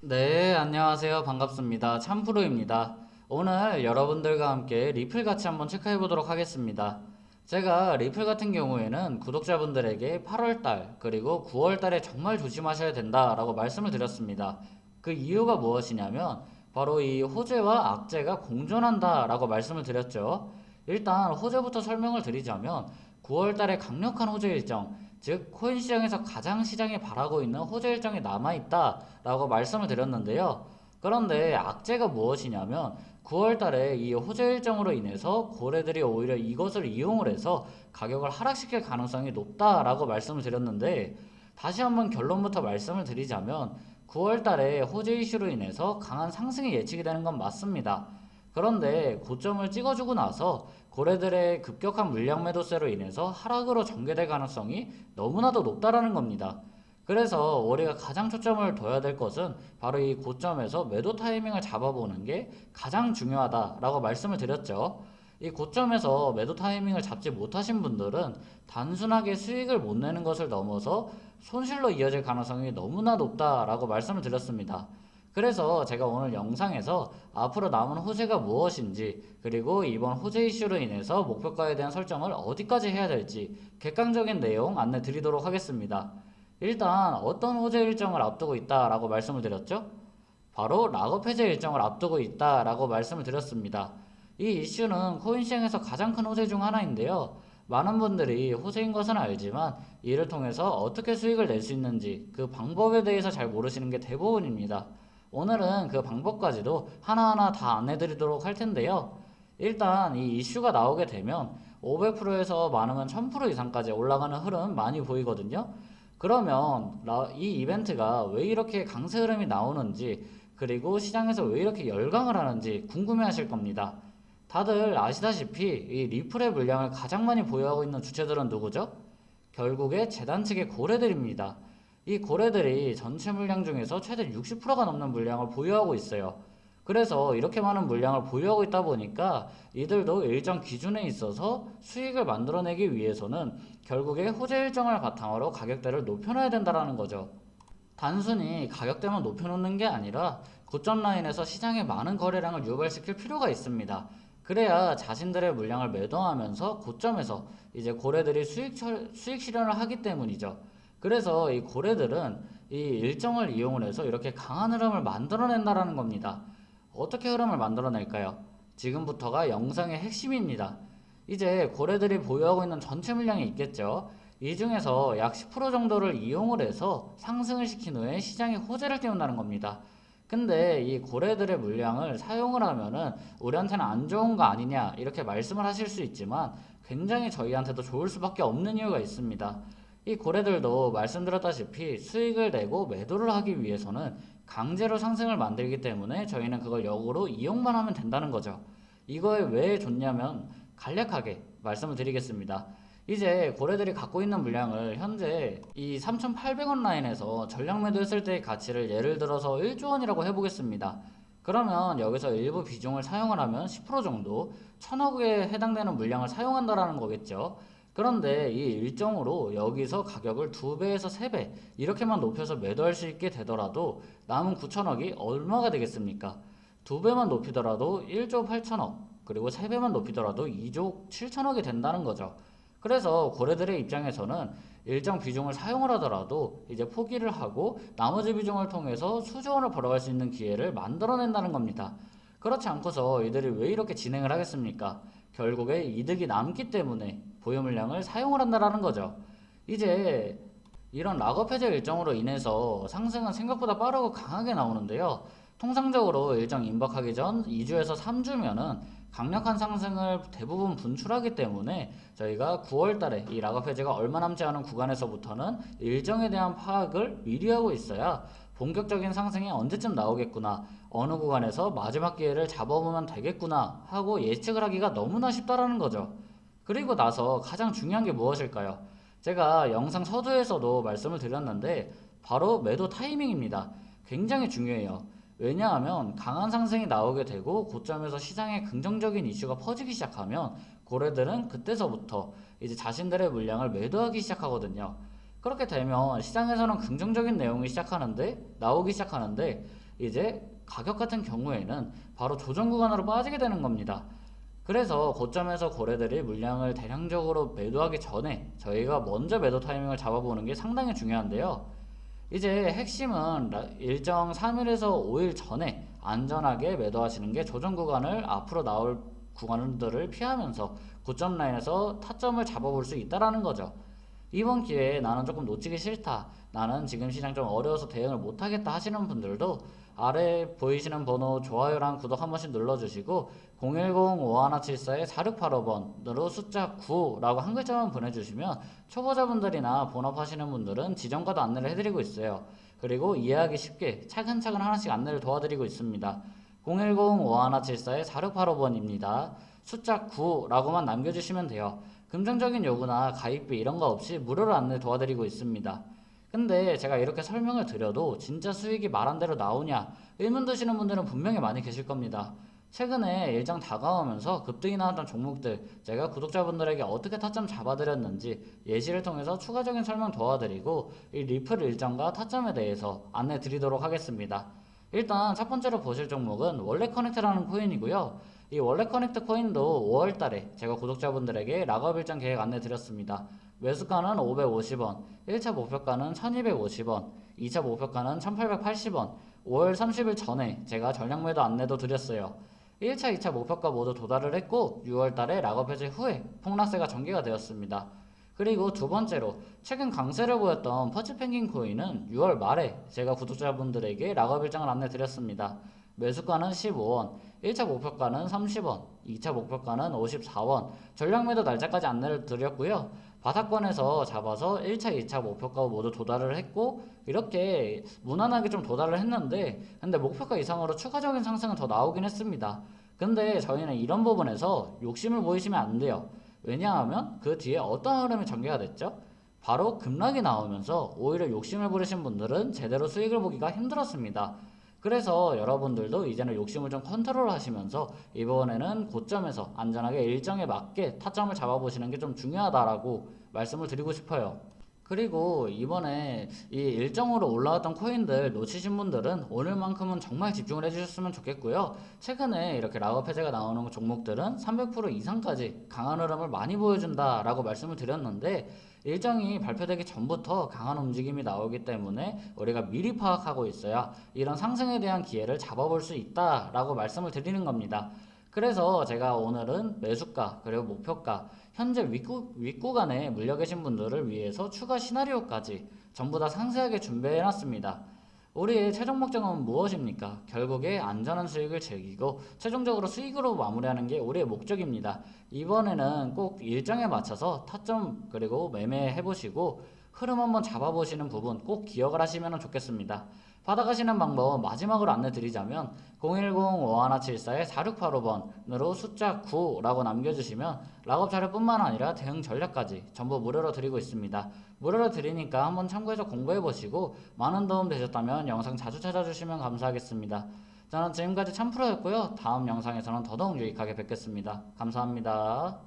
네, 안녕하세요. 반갑습니다. 참프로입니다. 오늘 여러분들과 함께 리플 같이 한번 체크해 보도록 하겠습니다. 제가 리플 같은 경우에는 구독자분들에게 8월달 그리고 9월달에 정말 조심하셔야 된다라고 말씀을 드렸습니다. 그 이유가 무엇이냐면 바로 이 호재와 악재가 공존한다라고 말씀을 드렸죠. 일단 호재부터 설명을 드리자면 9월달에 강력한 호재 일정, 즉 코인 시장에서 가장 시장이 바라고 있는 호재 일정이 남아있다라고 말씀을 드렸는데요. 그런데 악재가 무엇이냐면 9월 달에 이 호재 일정으로 인해서 고래들이 오히려 이것을 이용을 해서 가격을 하락시킬 가능성이 높다라고 말씀을 드렸는데, 다시 한번 결론부터 말씀을 드리자면 9월 달에 호재 이슈로 인해서 강한 상승이 예측이 되는 건 맞습니다. 그런데 고점을 찍어주고 나서 고래들의 급격한 물량 매도세로 인해서 하락으로 전개될 가능성이 너무나도 높다라는 겁니다. 그래서 우리가 가장 초점을 둬야 될 것은 바로 이 고점에서 매도 타이밍을 잡아보는 게 가장 중요하다라고 말씀을 드렸죠. 이 고점에서 매도 타이밍을 잡지 못하신 분들은 단순하게 수익을 못 내는 것을 넘어서 손실로 이어질 가능성이 너무나 높다라고 말씀을 드렸습니다. 그래서 제가 오늘 영상에서 앞으로 남은 호재가 무엇인지, 그리고 이번 호재 이슈로 인해서 목표가에 대한 설정을 어디까지 해야 될지 객관적인 내용 안내 드리도록 하겠습니다. 일단 어떤 호재 일정을 앞두고 있다라고 말씀을 드렸죠? 바로 락업 해제 일정을 앞두고 있다라고 말씀을 드렸습니다. 이 이슈는 코인 시장에서 가장 큰 호재 중 하나인데요. 많은 분들이 호재인 것은 알지만 이를 통해서 어떻게 수익을 낼 수 있는지 그 방법에 대해서 잘 모르시는 게 대부분입니다. 오늘은 그 방법까지도 하나하나 다 안내드리도록 할 텐데요. 일단 이 이슈가 나오게 되면 500%에서 많으면 1000% 이상까지 올라가는 흐름 많이 보이거든요. 그러면 이 이벤트가 왜 이렇게 강세 흐름이 나오는지, 그리고 시장에서 왜 이렇게 열강을 하는지 궁금해 하실 겁니다. 다들 아시다시피 이 리플의 물량을 가장 많이 보유하고 있는 주체들은 누구죠? 결국에 재단 측의 고래들입니다. 이 고래들이 전체 물량 중에서 최대 60%가 넘는 물량을 보유하고 있어요. 그래서 이렇게 많은 물량을 보유하고 있다 보니까 이들도 일정 기준에 있어서 수익을 만들어내기 위해서는 결국에 호재 일정을 바탕으로 가격대를 높여놔야 된다는 거죠. 단순히 가격대만 높여놓는 게 아니라 고점 라인에서 시장에 많은 거래량을 유발시킬 필요가 있습니다. 그래야 자신들의 물량을 매도하면서 고점에서 이제 고래들이 수익 실현을 하기 때문이죠. 그래서 이 고래들은 이 일정을 이용을 해서 이렇게 강한 흐름을 만들어낸다라는 겁니다. 어떻게 흐름을 만들어낼까요? 지금부터가 영상의 핵심입니다. 이제 고래들이 보유하고 있는 전체 물량이 있겠죠. 이 중에서 약 10% 정도를 이용을 해서 상승을 시킨 후에 시장에 호재를 띄운다는 겁니다. 근데 이 고래들의 물량을 사용을 하면은 우리한테는 안 좋은 거 아니냐 이렇게 말씀을 하실 수 있지만, 굉장히 저희한테도 좋을 수밖에 없는 이유가 있습니다. 이 고래들도 말씀드렸다시피 수익을 내고 매도를 하기 위해서는 강제로 상승을 만들기 때문에 저희는 그걸 역으로 이용만 하면 된다는 거죠. 이거에 왜 좋냐면 간략하게 말씀을 드리겠습니다. 이제 고래들이 갖고 있는 물량을 현재 이 3,800원 라인에서 전량 매도했을 때의 가치를 예를 들어서 1조 원이라고 해보겠습니다. 그러면 여기서 일부 비중을 사용을 하면 10% 정도 1,000억에 해당되는 물량을 사용한다라는 거겠죠. 그런데 이 일정으로 여기서 가격을 2배에서 3배 이렇게만 높여서 매도할 수 있게 되더라도 남은 9천억이 얼마가 되겠습니까? 2배만 높이더라도 1조 8천억, 그리고 3배만 높이더라도 2조 7천억이 된다는 거죠. 그래서 고래들의 입장에서는 일정 비중을 사용을 하더라도 이제 포기를 하고 나머지 비중을 통해서 수조 원을 벌어갈 수 있는 기회를 만들어낸다는 겁니다. 그렇지 않고서 이들이 왜 이렇게 진행을 하겠습니까? 결국에 이득이 남기 때문에 보유 물량을 사용을 한다라는 거죠. 이제 이런 락업 해제 일정으로 인해서 상승은 생각보다 빠르고 강하게 나오는데요. 통상적으로 일정 임박하기 전 2주에서 3주면은 강력한 상승을 대부분 분출하기 때문에 저희가 9월 달에 이 락업 해제가 얼마 남지 않은 구간에서부터는 일정에 대한 파악을 미리 하고 있어야 본격적인 상승이 언제쯤 나오겠구나, 어느 구간에서 마지막 기회를 잡아보면 되겠구나 하고 예측을 하기가 너무나 쉽다라는 거죠. 그리고 나서 가장 중요한 게 무엇일까요? 제가 영상 서두에서도 말씀을 드렸는데 바로 매도 타이밍입니다. 굉장히 중요해요. 왜냐하면 강한 상승이 나오게 되고 고점에서 시장에 긍정적인 이슈가 퍼지기 시작하면 고래들은 그때서부터 이제 자신들의 물량을 매도하기 시작하거든요. 그렇게 되면 시장에서는 긍정적인 내용이 나오기 시작하는데 이제 가격 같은 경우에는 바로 조정 구간으로 빠지게 되는 겁니다. 그래서 고점에서 거래들이 물량을 대량적으로 매도하기 전에 저희가 먼저 매도 타이밍을 잡아보는 게 상당히 중요한데요. 이제 핵심은 일정 3일에서 5일 전에 안전하게 매도하시는 게 조정 구간을 앞으로 나올 구간들을 피하면서 고점 라인에서 타점을 잡아볼 수 있다라는 거죠. 이번 기회에 나는 조금 놓치기 싫다. 나는 지금 시장 좀 어려워서 대응을 못하겠다 하시는 분들도 아래 보이시는 번호 좋아요랑 구독 한 번씩 눌러주시고 010-5174-4685번으로 숫자 9라고 한 글자만 보내주시면 초보자분들이나 본업하시는 분들은 지정과도 안내를 해드리고 있어요. 그리고 이해하기 쉽게 차근차근 하나씩 안내를 도와드리고 있습니다. 010-5174-4685번입니다. 숫자 9라고만 남겨주시면 돼요. 금전적인 요구나 가입비 이런 거 없이 무료로 안내 도와드리고 있습니다. 근데 제가 이렇게 설명을 드려도 진짜 수익이 말한 대로 나오냐 의문 드시는 분들은 분명히 많이 계실 겁니다. 최근에 일정 다가오면서 급등이 나왔던 종목들 제가 구독자분들에게 어떻게 타점 잡아드렸는지 예시를 통해서 추가적인 설명 도와드리고 이 리플 일정과 타점에 대해서 안내 드리도록 하겠습니다. 일단 첫 번째로 보실 종목은 월렛 커넥트라는 코인이고요. 이 월렛 커넥트 코인도 5월달에 제가 구독자분들에게 락업 일정 계획 안내 드렸습니다. 매수가는 550원, 1차 목표가는 1250원, 2차 목표가는 1880원, 5월 30일 전에 제가 전량 매도 안내도 드렸어요. 1차, 2차 목표가 모두 도달을 했고 6월달에 락업 해제 후에 폭락세가 전개가 되었습니다. 그리고 두 번째로 최근 강세를 보였던 퍼치펭귄 코인은 6월 말에 제가 구독자분들에게 락업 일정을 안내 드렸습니다. 매수가는 15원, 1차 목표가는 30원, 2차 목표가는 54원, 전량 매도 날짜까지 안내를 드렸고요. 바닥권에서 잡아서 1차, 2차 목표가 모두 도달을 했고 이렇게 무난하게 좀 도달을 했는데 근데 목표가 이상으로 추가적인 상승은 더 나오긴 했습니다. 근데 저희는 이런 부분에서 욕심을 보이시면 안 돼요. 왜냐하면 그 뒤에 어떤 흐름이 전개가 됐죠? 바로 급락이 나오면서 오히려 욕심을 부리신 분들은 제대로 수익을 보기가 힘들었습니다. 그래서 여러분들도 이제는 욕심을 좀 컨트롤 하시면서 이번에는 고점에서 안전하게 일정에 맞게 타점을 잡아보시는 게 좀 중요하다라고 말씀을 드리고 싶어요. 그리고 이번에 이 일정으로 올라왔던 코인들 놓치신 분들은 오늘만큼은 정말 집중을 해주셨으면 좋겠고요. 최근에 이렇게 락업 해제가 나오는 종목들은 300% 이상까지 강한 흐름을 많이 보여준다라고 말씀을 드렸는데 일정이 발표되기 전부터 강한 움직임이 나오기 때문에 우리가 미리 파악하고 있어야 이런 상승에 대한 기회를 잡아볼 수 있다라고 말씀을 드리는 겁니다. 그래서 제가 오늘은 매수가 그리고 목표가 현재 윗구간에 물려 계신 분들을 위해서 추가 시나리오까지 전부 다 상세하게 준비해 놨습니다. 우리의 최종 목적은 무엇입니까? 결국에 안전한 수익을 즐기고 최종적으로 수익으로 마무리하는 게 우리의 목적입니다. 이번에는 꼭 일정에 맞춰서 타점 그리고 매매해 보시고 흐름 한번 잡아보시는 부분 꼭 기억을 하시면 좋겠습니다. 받아가시는 방법 마지막으로 안내드리자면 010-5174-4685번으로 숫자 9라고 남겨주시면 락업 자료뿐만 아니라 대응 전략까지 전부 무료로 드리고 있습니다. 무료로 드리니까 한번 참고해서 공부해보시고 많은 도움 되셨다면 영상 자주 찾아주시면 감사하겠습니다. 저는 지금까지 참프로였고요. 다음 영상에서는 더더욱 유익하게 뵙겠습니다. 감사합니다.